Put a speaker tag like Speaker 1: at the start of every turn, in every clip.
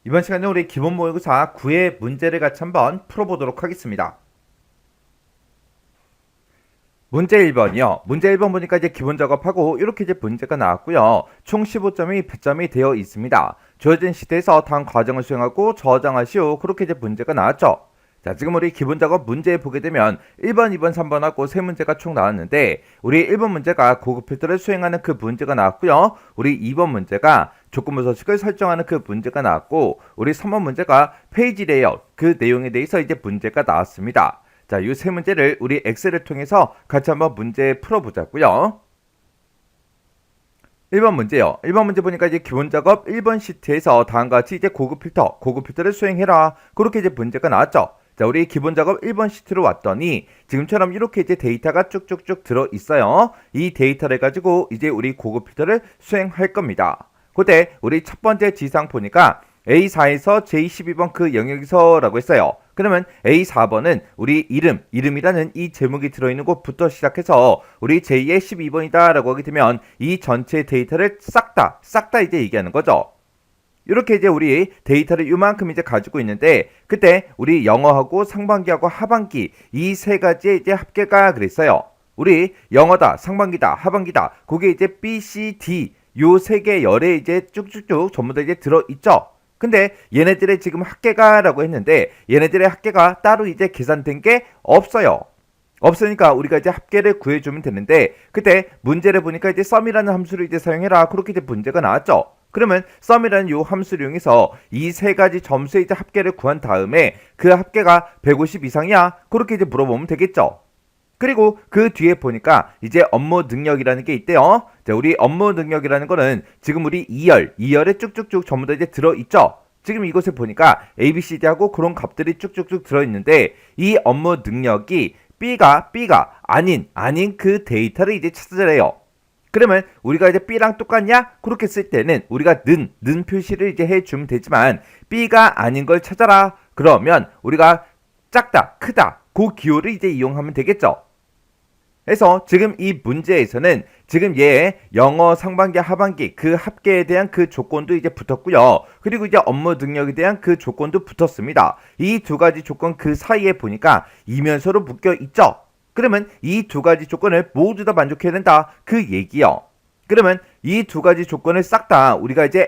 Speaker 1: 이번 시간에 우리 기본 모의고사 9의 문제를 같이 한번 풀어보도록 하겠습니다. 문제 1번이요. 문제 1번 보니까 이제 기본 작업하고 이렇게 이제 문제가 나왔고요. 총 15점이 배점이 되어 있습니다. 주어진 시대에서 다음 과정을 수행하고 저장하시오. 그렇게 이제 문제가 나왔죠. 자, 지금 우리 기본 작업 문제 보게 되면 1번, 2번, 3번하고 세 문제가 총 나왔는데 우리 1번 문제가 고급 필터를 수행하는 그 문제가 나왔고요. 우리 2번 문제가 조건부 서식을 설정하는 그 문제가 나왔고 우리 3번 문제가 페이지 레이아웃 그 내용에 대해서 이제 문제가 나왔습니다. 자, 이 세 문제를 우리 엑셀을 통해서 같이 한번 문제 풀어보자고요. 1번 문제요. 1번 문제 보니까 이제 기본 작업 1번 시트에서 다음과 같이 이제 고급 필터를 수행해라. 그렇게 이제 문제가 나왔죠. 자, 우리 기본 작업 1번 시트로 왔더니 지금처럼 이렇게 이제 데이터가 쭉쭉쭉 들어 있어요. 이 데이터를 가지고 이제 우리 고급 필터를 수행할 겁니다. 그때 우리 첫 번째 지상 보니까 A4에서 J12번 그 영역에서라고 했어요. 그러면 A4번은 우리 이름이라는 이 제목이 들어있는 곳부터 시작해서 우리 J의 12번이다 라고 하게 되면 이 전체 데이터를 싹 다 이제 얘기하는 거죠. 이렇게 이제 우리 데이터를 이만큼 이제 가지고 있는데 그때 우리 영어하고 상반기하고 하반기 이 세 가지의 이제 합계가 그랬어요. 우리 영어다, 상반기다, 하반기다. 그게 이제 B, C, D 요 세 개 열에 이제 쭉쭉쭉 전부 다 이제 들어 있죠. 근데 얘네들의 지금 합계가라고 했는데 얘네들의 합계가 따로 이제 계산된 게 없어요. 없으니까 우리가 이제 합계를 구해주면 되는데 그때 문제를 보니까 이제 sum이라는 함수를 이제 사용해라 그렇게 이제 문제가 나왔죠. 그러면 sum이라는 요 함수를 이용해서 이 세 가지 점수의 이제 합계를 구한 다음에 그 합계가 150 이상이야 그렇게 이제 물어보면 되겠죠. 그리고 그 뒤에 보니까 이제 업무 능력이라는 게 있대요. 자, 우리 업무 능력이라는 거는 지금 우리 2열에 쭉쭉쭉 전부 다 이제 들어있죠. 지금 이곳에 보니까 ABCD하고 그런 값들이 쭉쭉쭉 들어있는데 이 업무 능력이 B가 아닌 그 데이터를 이제 찾으래요. 그러면 우리가 이제 B랑 똑같냐? 그렇게 쓸 때는 우리가 는 표시를 이제 해주면 되지만 B가 아닌 걸 찾아라. 그러면 우리가 작다, 크다, 그 기호를 이제 이용하면 되겠죠. 그래서 지금 이 문제에서는 지금 얘 영어 상반기 하반기 그 합계에 대한 그 조건도 이제 붙었고요. 그리고 이제 업무 능력에 대한 그 조건도 붙었습니다. 이 두 가지 조건 그 사이에 보니까 이면서로 묶여 있죠. 그러면 이 두 가지 조건을 모두 다 만족해야 된다. 그 얘기요. 그러면 이 두 가지 조건을 싹 다 우리가 이제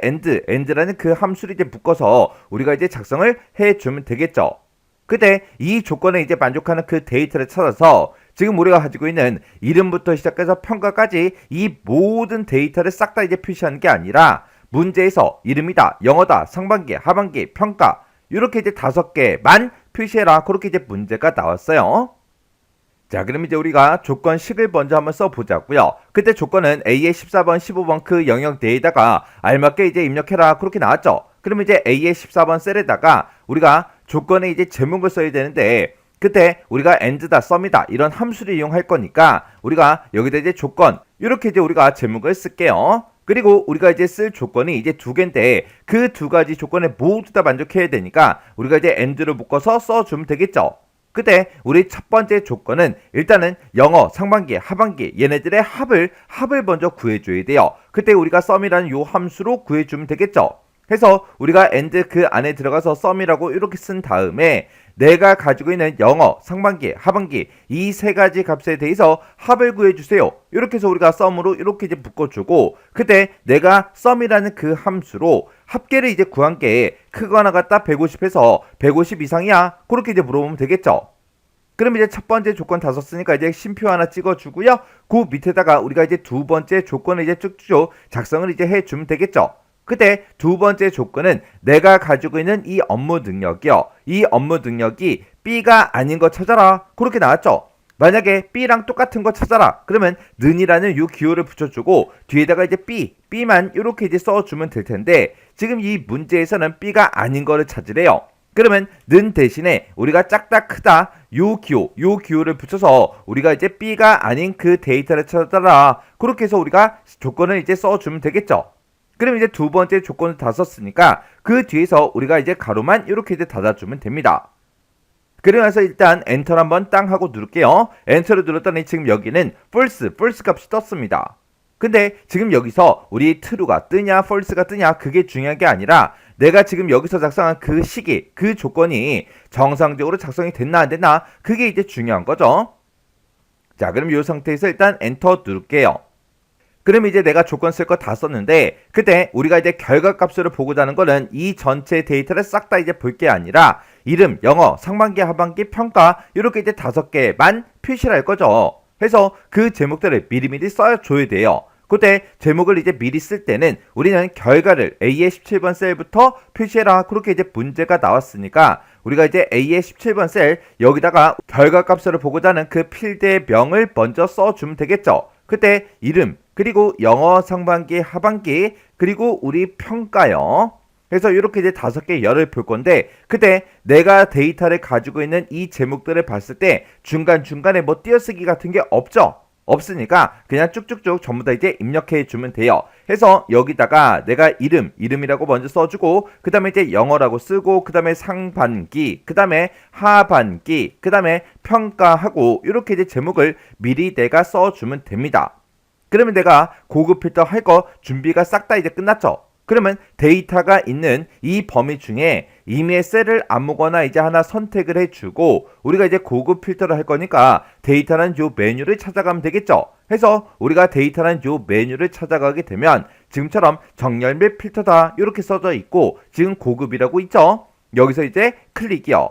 Speaker 1: and라는 그 함수를 이제 묶어서 우리가 이제 작성을 해주면 되겠죠. 그때 이 조건에 이제 만족하는 그 데이터를 찾아서 지금 우리가 가지고 있는 이름부터 시작해서 평가까지 이 모든 데이터를 싹 다 이제 표시하는 게 아니라 문제에서 이름이다, 영어다, 상반기, 하반기, 평가 이렇게 이제 5개만 표시해라. 그렇게 이제 문제가 나왔어요. 자, 그럼 이제 우리가 조건식을 먼저 한번 써보자고요. 그때 조건은 A의 14번, 15번 그 영역 내에다가 알맞게 이제 입력해라. 그렇게 나왔죠. 그러면 이제 A의 14번 셀에다가 우리가 조건에 이제 제목을 써야 되는데 그때 우리가 and다, sum이다 이런 함수를 이용할 거니까 우리가 여기다 이제 조건 이렇게 이제 우리가 제목을 쓸게요. 그리고 우리가 이제 쓸 조건이 이제 두 개인데 그 두 가지 조건에 모두 다 만족해야 되니까 우리가 이제 and를 묶어서 써주면 되겠죠. 그때 우리 첫 번째 조건은 일단은 영어 상반기 하반기 얘네들의 합을 먼저 구해줘야 돼요. 그때 우리가 sum이라는 요 함수로 구해주면 되겠죠. 해서 우리가 and 그 안에 들어가서 sum이라고 이렇게 쓴 다음에 내가 가지고 있는 영어 상반기 하반기 이 세 가지 값에 대해서 합을 구해주세요. 이렇게 해서 우리가 sum으로 이렇게 이제 묶어주고 그때 내가 sum이라는 그 함수로 합계를 이제 구한 게 크거나 같다 150에서 150 이상이야 그렇게 이제 물어보면 되겠죠. 그럼 이제 첫 번째 조건 다 썼으니까 이제 쉼표 하나 찍어주고요. 그 밑에다가 우리가 이제 두 번째 조건을 이제 쭉쭉 작성을 이제 해주면 되겠죠. 그때 두 번째 조건은 내가 가지고 있는 이 업무 능력이요. 이 업무 능력이 B가 아닌 거 찾아라. 그렇게 나왔죠. 만약에 B랑 똑같은 거 찾아라. 그러면 는이라는 요 기호를 붙여주고 뒤에다가 이제 B만 이렇게 이제 써주면 될 텐데 지금 이 문제에서는 B가 아닌 거를 찾으래요. 그러면 는 대신에 우리가 작다 크다 요 기호를 붙여서 우리가 이제 B가 아닌 그 데이터를 찾아라. 그렇게 해서 우리가 조건을 이제 써주면 되겠죠. 그럼 이제 두 번째 조건을 다 썼으니까 그 뒤에서 우리가 이제 가로만 이렇게 이제 닫아주면 됩니다. 그러면서 일단 엔터를 한번 땅 하고 누를게요. 엔터를 눌렀더니 지금 여기는 false 값이 떴습니다. 근데 지금 여기서 우리 true가 뜨냐 false가 뜨냐 그게 중요한 게 아니라 내가 지금 여기서 작성한 그 시기, 그 조건이 정상적으로 작성이 됐나 안 됐나 그게 이제 중요한 거죠. 자, 그럼 이 상태에서 일단 엔터 누를게요. 그럼 이제 내가 조건 쓸 거 다 썼는데 그때 우리가 이제 결과값으로 보고자 하는 거는 이 전체 데이터를 싹 다 이제 볼 게 아니라 이름, 영어, 상반기, 하반기, 평가 이렇게 이제 5개만 표시를 할 거죠. 해서 그 제목들을 미리미리 써줘야 돼요. 그때 제목을 이제 미리 쓸 때는 우리는 결과를 A의 17번 셀부터 표시해라. 그렇게 이제 문제가 나왔으니까 우리가 이제 A의 17번 셀 여기다가 결과값으로 보고자 하는 그 필드의 명을 먼저 써주면 되겠죠. 그때 이름, 그리고 영어 상반기, 하반기, 그리고 우리 평가요. 그래서 이렇게 이제 5개 열을 볼 건데 그때 내가 데이터를 가지고 있는 이 제목들을 봤을 때 중간중간에 뭐 띄어쓰기 같은 게 없죠. 없으니까 그냥 쭉쭉쭉 전부 다 이제 입력해 주면 돼요. 해서 여기다가 내가 이름이라고 먼저 써주고 그 다음에 이제 영어라고 쓰고 그 다음에 상반기, 그 다음에 하반기, 그 다음에 평가하고 이렇게 이제 제목을 미리 내가 써주면 됩니다. 그러면 내가 고급 필터 할 거 준비가 싹 다 이제 끝났죠. 그러면 데이터가 있는 이 범위 중에 임의의 셀을 아무거나 이제 하나 선택을 해주고 우리가 이제 고급 필터를 할 거니까 데이터라는 요 메뉴를 찾아가면 되겠죠. 해서 우리가 데이터라는 요 메뉴를 찾아가게 되면 지금처럼 정렬 및 필터다 이렇게 써져 있고 지금 고급이라고 있죠. 여기서 이제 클릭이요.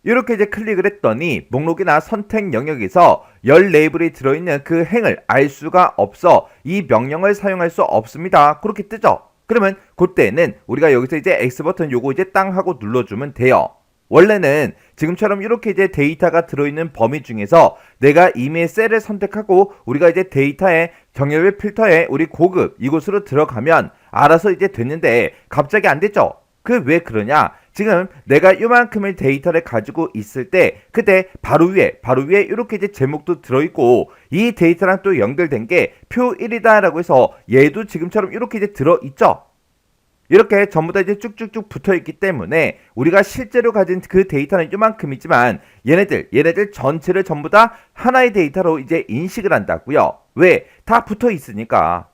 Speaker 1: 이렇게 이제 클릭을 했더니 목록이나 선택 영역에서 열 레이블이 들어있는 그 행을 알 수가 없어 이 명령을 사용할 수 없습니다. 그렇게 뜨죠. 그러면 그때는 우리가 여기서 이제 X버튼 요거 이제 땅 하고 눌러주면 돼요. 원래는 지금처럼 이렇게 이제 데이터가 들어있는 범위 중에서 내가 임의의 셀을 선택하고 우리가 이제 데이터의 정렬 필터에 우리 고급 이곳으로 들어가면 알아서 이제 됐는데 갑자기 안 됐죠. 그 왜 그러냐? 지금 내가 요만큼의 데이터를 가지고 있을 때 그때 바로 위에 이렇게 이제 제목도 들어있고 이 데이터랑 또 연결된 게 표 1이다 라고 해서 얘도 지금처럼 이렇게 이제 들어있죠. 이렇게 전부 다 이제 쭉쭉쭉 붙어있기 때문에 우리가 실제로 가진 그 데이터는 요만큼이지만 얘네들 전체를 전부 다 하나의 데이터로 이제 인식을 한다고요. 왜? 다 붙어있으니까.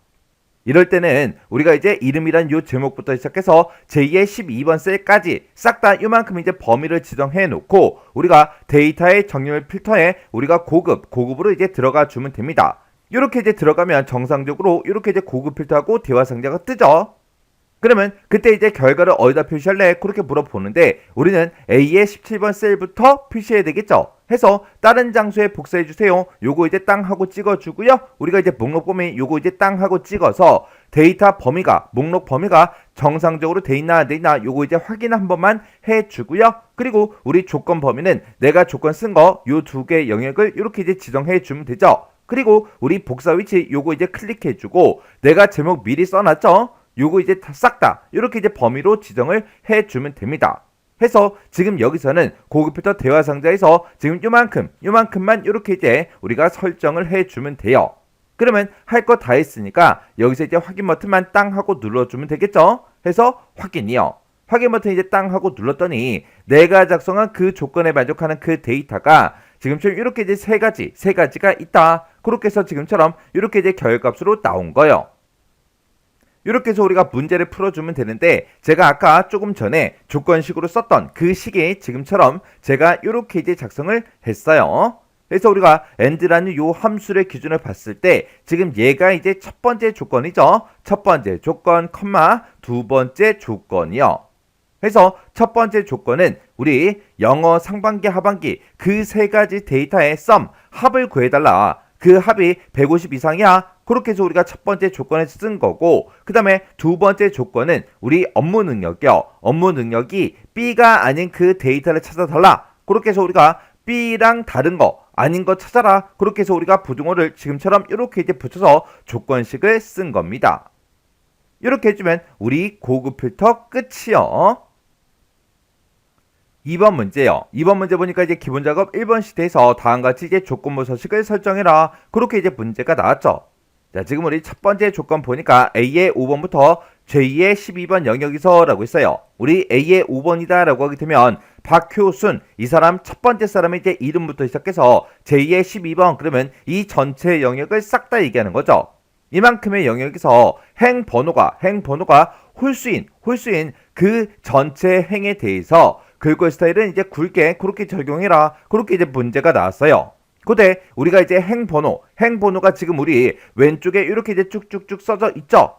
Speaker 1: 이럴 때는 우리가 이제 이름이란 요 제목부터 시작해서 제2의 12번 셀까지 싹 다 요만큼 이제 범위를 지정해 놓고 우리가 데이터의 정렬 필터에 우리가 고급으로 이제 들어가 주면 됩니다. 이렇게 이제 들어가면 정상적으로 이렇게 이제 고급 필터하고 대화 상자가 뜨죠. 그러면 그때 이제 결과를 어디다 표시할래? 그렇게 물어보는데 우리는 A의 17번 셀부터 표시해야 되겠죠. 해서 다른 장소에 복사해 주세요. 요거 이제 땅 하고 찍어 주고요. 우리가 이제 목록 범위 요거 이제 땅 하고 찍어서 데이터 범위가 목록 범위가 정상적으로 돼 있나 안 돼 있나 요거 이제 확인 한 번만 해 주고요. 그리고 우리 조건 범위는 내가 조건 쓴 거 요 2개 영역을 이렇게 이제 지정해 주면 되죠. 그리고 우리 복사 위치 요거 이제 클릭해 주고 내가 제목 미리 써놨죠. 요거 이제 싹 다 이렇게 이제 범위로 지정을 해주면 됩니다. 해서 지금 여기서는 고급 필터 대화 상자에서 지금 요만큼만 이렇게 이제 우리가 설정을 해주면 돼요. 그러면 할 거 다 했으니까 여기서 이제 확인 버튼만 땅 하고 눌러주면 되겠죠? 해서 확인이요. 확인 버튼 이제 땅 하고 눌렀더니 내가 작성한 그 조건에 만족하는 그 데이터가 지금처럼 이렇게 이제 세 가지가 있다. 그렇게 해서 지금처럼 이렇게 이제 결과값으로 나온 거예요. 이렇게 해서 우리가 문제를 풀어주면 되는데 제가 아까 조금 전에 조건식으로 썼던 그 식이 지금처럼 제가 이렇게 이제 작성을 했어요. 그래서 우리가 and라는 요 함수의 기준을 봤을 때 지금 얘가 이제 첫 번째 조건이죠. 첫 번째 조건, 두 번째 조건이요. 그래서 첫 번째 조건은 우리 영어 상반기, 하반기 그 세 가지 데이터의 합을 구해달라. 그 합이 150 이상이야. 그렇게 해서 우리가 첫 번째 조건을 쓴 거고 그 다음에 두 번째 조건은 우리 업무 능력이요. 업무 능력이 B가 아닌 그 데이터를 찾아달라. 그렇게 해서 우리가 B랑 다른 거 아닌 거 찾아라. 그렇게 해서 우리가 부등호를 지금처럼 이렇게 이제 붙여서 조건식을 쓴 겁니다. 이렇게 해주면 우리 고급 필터 끝이요. 2번 문제요. 2번 문제 보니까 이제 기본 작업 1번 시트에서 다음과 같이 이제 조건부 서식을 설정해라. 그렇게 이제 문제가 나왔죠. 자, 지금 우리 첫 번째 조건 보니까 A의 5번부터 J의 12번 영역에서 라고 했어요. 우리 A의 5번이다 라고 하게 되면 박효순, 이 사람 첫 번째 사람의 이제 이름부터 시작해서 J의 12번 그러면 이 전체 영역을 싹 다 얘기하는 거죠. 이만큼의 영역에서 행번호가 홀수인 그 전체 행에 대해서 글꼴 스타일은 이제 굵게 그렇게 적용해라. 그렇게 이제 문제가 나왔어요. 그때 우리가 이제 행번호가 지금 우리 왼쪽에 이렇게 이제 쭉쭉쭉 써져 있죠.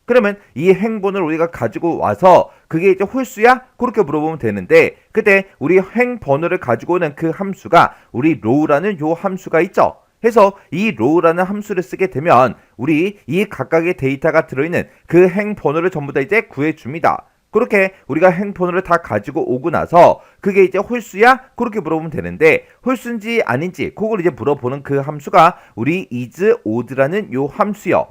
Speaker 1: 그러면 이 행번호를 우리가 가지고 와서 그게 이제 홀수야? 그렇게 물어보면 되는데 그때 우리 행번호를 가지고 오는 그 함수가 우리 row라는 요 함수가 있죠. 해서 이 row라는 함수를 쓰게 되면 우리 이 각각의 데이터가 들어있는 그 행번호를 전부 다 이제 구해줍니다. 그렇게 우리가 행번호를 다 가지고 오고 나서 그게 이제 홀수야? 그렇게 물어보면 되는데 홀수인지 아닌지 그걸 이제 물어보는 그 함수가 우리 is_odd라는 요 함수요.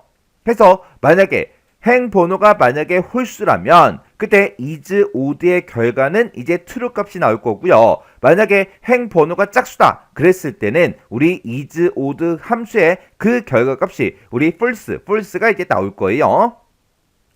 Speaker 1: 해서 만약에 행번호가 만약에 홀수라면 그때 is_odd의 결과는 이제 true 값이 나올 거고요. 만약에 행번호가 짝수다 그랬을 때는 우리 is_odd 함수의 그 결과 값이 우리 false가 이제 나올 거예요.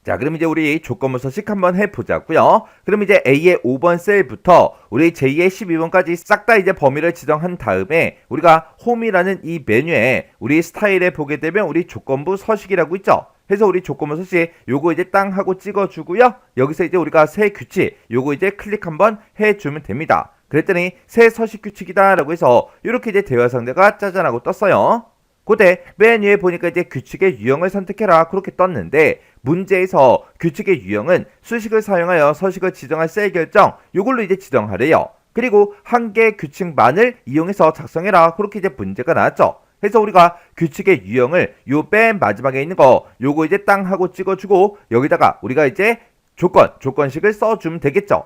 Speaker 1: 자, 그럼 이제 우리 조건문서식 한번 해보자고요. 그럼 이제 A의 5번 셀부터 우리 J의 12번까지 싹 다 이제 범위를 지정한 다음에 우리가 홈이라는 이 메뉴에 우리 스타일에 보게 되면 우리 조건부 서식이라고 있죠. 해서 우리 조건부 서식 요거 이제 땅 하고 찍어주고요. 여기서 이제 우리가 새 규칙 요거 이제 클릭 한번 해주면 됩니다. 그랬더니 새 서식 규칙이다 라고 해서 이렇게 이제 대화 상대가 짜잔하고 떴어요. 그때 맨 위에 보니까 이제 규칙의 유형을 선택해라 그렇게 떴는데 문제에서 규칙의 유형은 수식을 사용하여 서식을 지정할 셀 결정 요걸로 이제 지정하래요. 그리고 한 개의 규칙만을 이용해서 작성해라 그렇게 이제 문제가 나왔죠. 그래서 우리가 규칙의 유형을 요 맨 마지막에 있는 거 요거 이제 땅 하고 찍어주고 여기다가 우리가 이제 조건식을 써주면 되겠죠.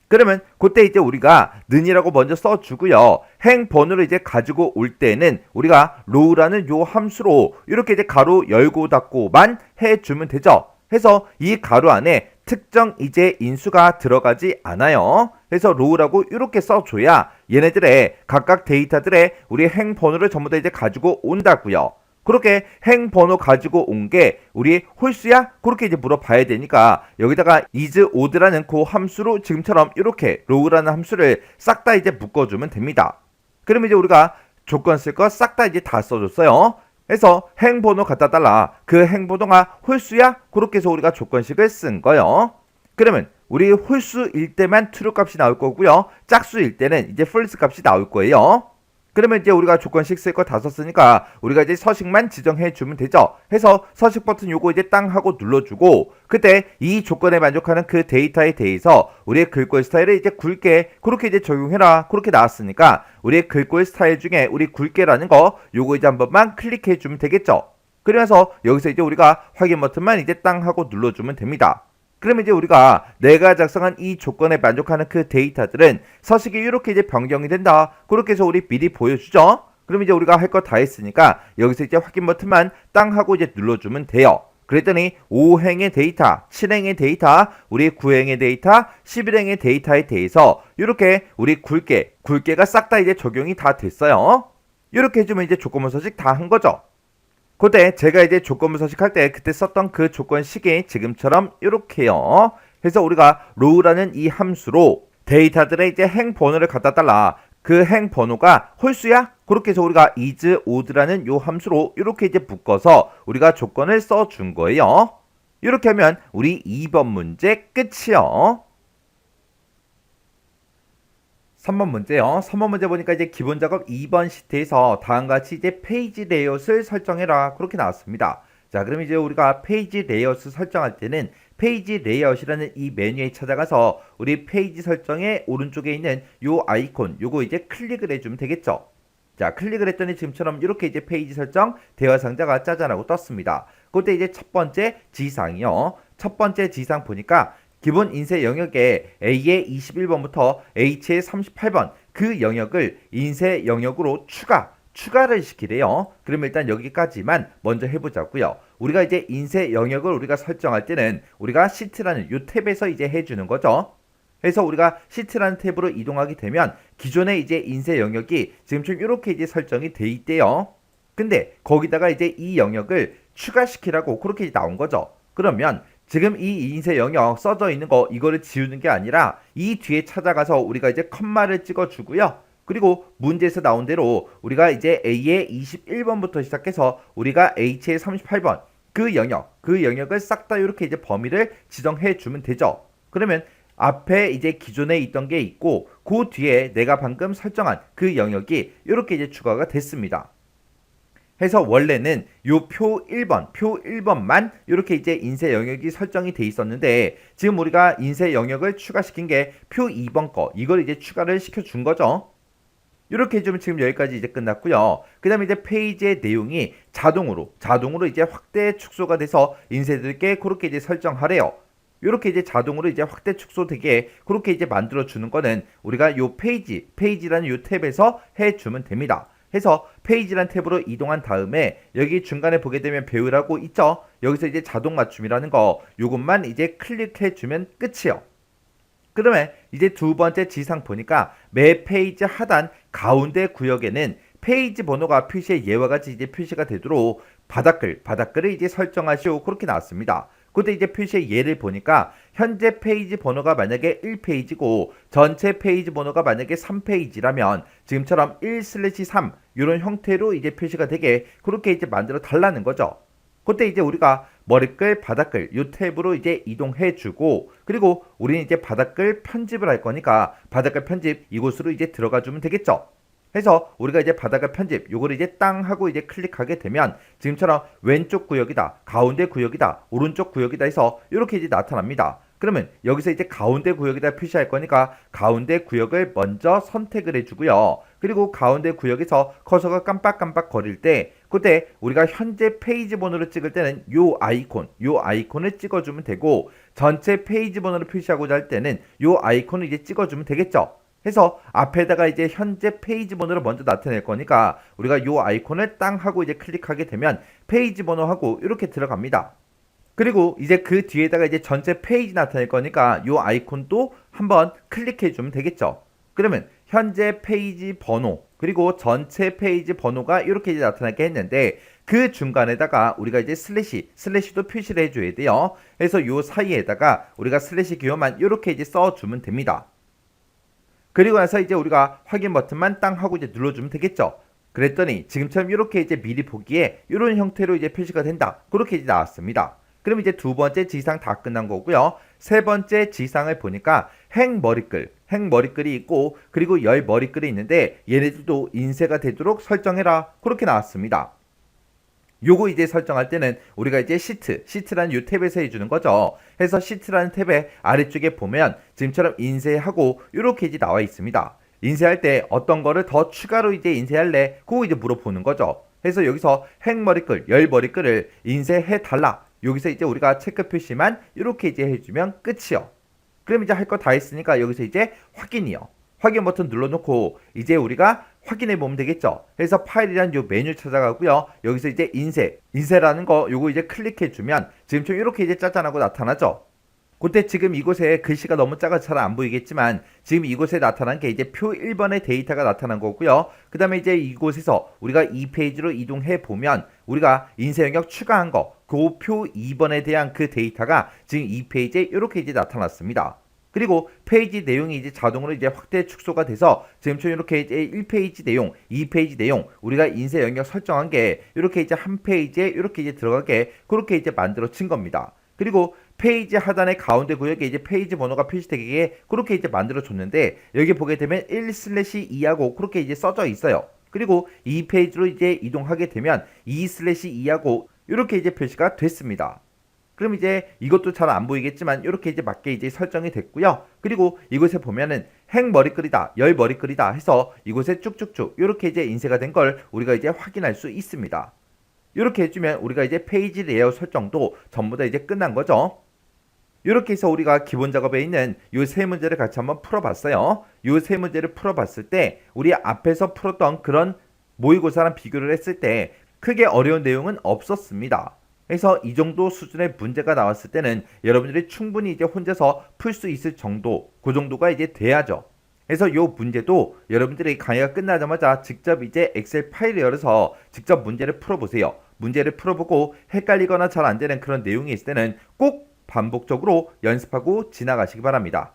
Speaker 1: 그러면 그때 이제 우리가 는이라고 먼저 써주고요. 행번호를 이제 가지고 올 때는 우리가 row라는 요 함수로 이렇게 이제 가로 열고 닫고만 해주면 되죠. 해서 이 가로 안에 특정 이제 인수가 들어가지 않아요. 그래서 row라고 이렇게 써줘야 얘네들의 각각 데이터들의 우리 행번호를 전부 다 이제 가지고 온다고요. 그렇게 행번호 가지고 온 게 우리 홀수야? 그렇게 이제 물어봐야 되니까 여기다가 is_odd라는 그 함수로 지금처럼 이렇게 row라는 함수를 싹 다 이제 묶어주면 됩니다. 그러면 이제 우리가 조건 쓸 거 싹 다 이제 다 써줬어요. 그래서 행번호 갖다 달라. 그 행번호가 홀수야? 그렇게 해서 우리가 조건식을 쓴 거예요. 그러면 우리 홀수일 때만 true 값이 나올 거고요. 짝수일 때는 이제 false 값이 나올 거예요. 그러면 이제 우리가 조건식 쓸 거 다 썼으니까 우리가 이제 서식만 지정해 주면 되죠. 해서 서식 버튼 요거 이제 땅 하고 눌러주고 그때 이 조건에 만족하는 그 데이터에 대해서 우리의 글꼴 스타일을 이제 굵게 그렇게 이제 적용해라 그렇게 나왔으니까 우리의 글꼴 스타일 중에 우리 굵게라는 거 요거 이제 한 번만 클릭해 주면 되겠죠. 그러면서 여기서 이제 우리가 확인 버튼만 이제 땅 하고 눌러주면 됩니다. 그러면 이제 우리가 내가 작성한 이 조건에 만족하는 그 데이터들은 서식이 이렇게 이제 변경이 된다. 그렇게 해서 우리 미리 보여주죠. 그럼 이제 우리가 할 거 다 했으니까 여기서 이제 확인 버튼만 땅 하고 이제 눌러주면 돼요. 그랬더니 5행의 데이터, 7행의 데이터, 우리 9행의 데이터, 11행의 데이터에 대해서 이렇게 우리 굵게가 싹 다 이제 적용이 다 됐어요. 이렇게 해주면 이제 조건문 서식 다 한 거죠. 그때 제가 이제 조건부 서식할 때 그때 썼던 그 조건식이 지금처럼 이렇게요. 그래서 우리가 row라는 이 함수로 데이터들의 이제 행번호를 갖다 달라. 그 행번호가 홀수야? 그렇게 해서 우리가 is_odd라는 요 함수로 이렇게 이제 묶어서 우리가 조건을 써준 거예요. 이렇게 하면 우리 2번 문제 끝이요. 3번 문제요. 3번 문제 보니까 이제 기본 작업 2번 시트에서 다음과 같이 이제 페이지 레이아웃을 설정해라. 그렇게 나왔습니다. 자, 그럼 이제 우리가 페이지 레이아웃을 설정할 때는 페이지 레이아웃이라는 이 메뉴에 찾아가서 우리 페이지 설정의 오른쪽에 있는 요 아이콘 요거 이제 클릭을 해주면 되겠죠. 자, 클릭을 했더니 지금처럼 이렇게 이제 페이지 설정 대화 상자가 짜잔하고 떴습니다. 그때 이제 첫 번째 지상이요. 첫 번째 지상 보니까 기본 인쇄 영역에 A의 21번부터 H의 38번 그 영역을 인쇄 영역으로 추가를 시키래요. 그러면 일단 여기까지만 먼저 해보자고요. 우리가 이제 인쇄 영역을 우리가 설정할 때는 우리가 시트라는 이 탭에서 이제 해주는 거죠. 그래서 우리가 시트라는 탭으로 이동하게 되면 기존의 이제 인쇄 영역이 지금 좀 이렇게 이제 설정이 돼 있대요. 근데 거기다가 이제 이 영역을 추가시키라고 그렇게 나온 거죠. 그러면 지금 이 인쇄 영역 써져 있는 거 이거를 지우는 게 아니라 이 뒤에 찾아가서 우리가 이제 컴마를 찍어주고요. 그리고 문제에서 나온 대로 우리가 이제 A의 21번부터 시작해서 우리가 H의 38번 그 영역을 싹 다 이렇게 이제 범위를 지정해 주면 되죠. 그러면 앞에 이제 기존에 있던 게 있고 그 뒤에 내가 방금 설정한 그 영역이 이렇게 이제 추가가 됐습니다. 해서 원래는 요 표 1번만 이렇게 이제 인쇄 영역이 설정이 돼 있었는데 지금 우리가 인쇄 영역을 추가시킨 게 표 2번 거 이걸 이제 추가를 시켜준 거죠. 이렇게 해주면 지금 여기까지 이제 끝났고요. 그 다음에 이제 페이지의 내용이 자동으로 이제 확대 축소가 돼서 인쇄될게 그렇게 이제 설정하래요. 이렇게 이제 자동으로 이제 확대 축소되게 그렇게 이제 만들어 주는 거는 우리가 요 페이지라는 요 탭에서 해주면 됩니다. 해서 페이지란 탭으로 이동한 다음에 여기 중간에 보게 되면 배우라고 있죠. 여기서 이제 자동 맞춤이라는 거 요것만 이제 클릭해 주면 끝이에요. 그러면 이제 두 번째 지상 보니까 매 페이지 하단 가운데 구역에는 페이지 번호가 표시의 예와 같이 이제 표시가 되도록 바닥글을 이제 설정하시오 그렇게 나왔습니다. 그때 이제 표시의 예를 보니까 현재 페이지 번호가 만약에 1페이지고 전체 페이지 번호가 만약에 3페이지라면 지금처럼 1/3 이런 형태로 이제 표시가 되게 그렇게 이제 만들어 달라는 거죠. 그때 이제 우리가 머리글, 바닥글 이 탭으로 이제 이동해 주고 그리고 우리는 이제 바닥글 편집을 할 거니까 바닥글 편집 이곳으로 이제 들어가 주면 되겠죠. 해서 우리가 이제 바닥글 편집 요거를 이제 땅 하고 이제 클릭하게 되면 지금처럼 왼쪽 구역이다, 가운데 구역이다, 오른쪽 구역이다 해서 이렇게 이제 나타납니다. 그러면 여기서 이제 가운데 구역에다 표시할 거니까 가운데 구역을 먼저 선택을 해주고요. 그리고 가운데 구역에서 커서가 깜빡깜빡 거릴 때 그때 우리가 현재 페이지 번호를 찍을 때는 요 아이콘을 찍어주면 되고 전체 페이지 번호를 표시하고자 할 때는 요 아이콘을 이제 찍어주면 되겠죠. 해서 앞에다가 이제 현재 페이지 번호를 먼저 나타낼 거니까 우리가 요 아이콘을 땅 하고 이제 클릭하게 되면 페이지 번호하고 이렇게 들어갑니다. 그리고 이제 그 뒤에다가 이제 전체 페이지 나타낼 거니까 요 아이콘도 한번 클릭해 주면 되겠죠. 그러면 현재 페이지 번호 그리고 전체 페이지 번호가 이렇게 이제 나타나게 했는데 그 중간에다가 우리가 이제 슬래시도 표시를 해줘야 돼요. 그래서 요 사이에다가 우리가 슬래시 기호만 이렇게 이제 써주면 됩니다. 그리고 나서 이제 우리가 확인 버튼만 땅 하고 이제 눌러주면 되겠죠. 그랬더니 지금처럼 이렇게 이제 미리 보기에 이런 형태로 이제 표시가 된다. 그렇게 이제 나왔습니다. 그럼 이제 두 번째 지상 다 끝난 거고요. 세 번째 지상을 보니까 행머리글이 있고 그리고 열 머리글이 있는데 얘네들도 인쇄가 되도록 설정해라. 그렇게 나왔습니다. 요거 이제 설정할 때는 우리가 이제 시트라는 요 탭에서 해주는 거죠. 해서 시트라는 탭의 아래쪽에 보면 지금처럼 인쇄하고 이렇게 이제 나와 있습니다. 인쇄할 때 어떤 거를 더 추가로 이제 인쇄할래? 그거 이제 물어보는 거죠. 그래서 여기서 행머리글, 열머리글을 인쇄해 달라. 여기서 이제 우리가 체크 표시만 이렇게 이제 해주면 끝이요. 그럼 이제 할 거 다 했으니까 여기서 이제 확인이요. 확인 버튼 눌러놓고 이제 우리가 확인해 보면 되겠죠. 그래서 파일이란 요 메뉴 찾아가고요. 여기서 이제 인쇄라는 거 요거 이제 클릭해 주면 지금처럼 이렇게 이제 짜잔하고 나타나죠. 그때 지금 이곳에 글씨가 너무 작아서 잘 안 보이겠지만 지금 이곳에 나타난 게 이제 표 1번의 데이터가 나타난 거고요. 그 다음에 이제 이곳에서 우리가 이 페이지로 이동해 보면 우리가 인쇄 영역 추가한 거 그 표 2번에 대한 그 데이터가 지금 이 페이지에 이렇게 이제 나타났습니다. 그리고 페이지 내용이 이제 자동으로 이제 확대 축소가 돼서 지금처럼 이렇게 이제 1페이지 내용, 2페이지 내용 우리가 인쇄 영역 설정한 게 이렇게 이제 한 페이지에 이렇게 이제 들어가게 그렇게 이제 만들어진 겁니다. 그리고 페이지 하단의 가운데 구역에 이제 페이지 번호가 표시되게 그렇게 이제 만들어줬는데 여기 보게 되면 1/2하고 그렇게 이제 써져 있어요. 그리고 이 페이지로 이제 이동하게 되면 2/2하고 이렇게 이제 표시가 됐습니다. 그럼 이제 이것도 잘 안 보이겠지만 이렇게 이제 맞게 이제 설정이 됐고요. 그리고 이곳에 보면은 행머리글이다, 열머리글이다 해서 이곳에 쭉쭉쭉 이렇게 이제 인쇄가 된 걸 우리가 이제 확인할 수 있습니다. 이렇게 해주면 우리가 이제 페이지 레이아웃 설정도 전부 다 이제 끝난 거죠. 이렇게 해서 우리가 기본 작업에 있는 이 세 문제를 같이 한번 풀어봤어요. 이 세 문제를 풀어봤을 때 우리 앞에서 풀었던 그런 모의고사랑 비교를 했을 때 크게 어려운 내용은 없었습니다. 그래서 이 정도 수준의 문제가 나왔을 때는 여러분들이 충분히 이제 혼자서 풀 수 있을 정도, 그 정도가 이제 돼야죠. 그래서 이 문제도 여러분들이 강의가 끝나자마자 직접 이제 엑셀 파일을 열어서 직접 문제를 풀어보세요. 문제를 풀어보고 헷갈리거나 잘 안 되는 그런 내용이 있을 때는 꼭 반복적으로 연습하고 지나가시기 바랍니다.